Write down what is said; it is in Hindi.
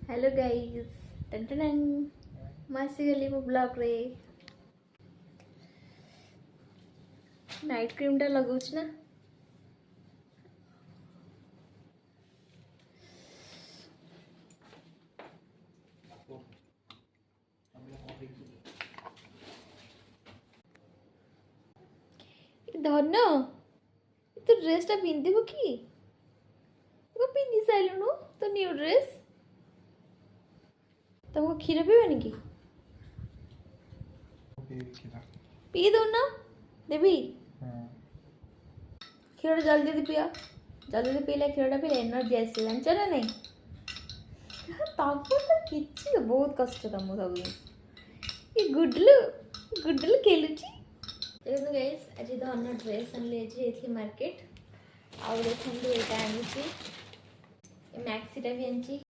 हेलो गाइस टन टन मासी गली मो ब्लॉग रे नाइट क्रीम टा लगाउछ ना धन तो ड्रेस टा पिंधिबो कि तो पिंधि साइलुनु तो न्यू ड्रेस तुमको क्षीर पीबेनि कि पी दो ना देवी क्षीर जल्दी जल्दी पिया जल्दी पीले क्षीर पीले एनर्जी आसे जानछ ना नहीं ताको तो किछि बहुत कष्ट तमो सब ये गुडलु खेलुची देखो गाइस आज धन ड्रेस आनले एथि मार्केट आउ देखंतु एटा आनिची मैक्सी टा भी आनिची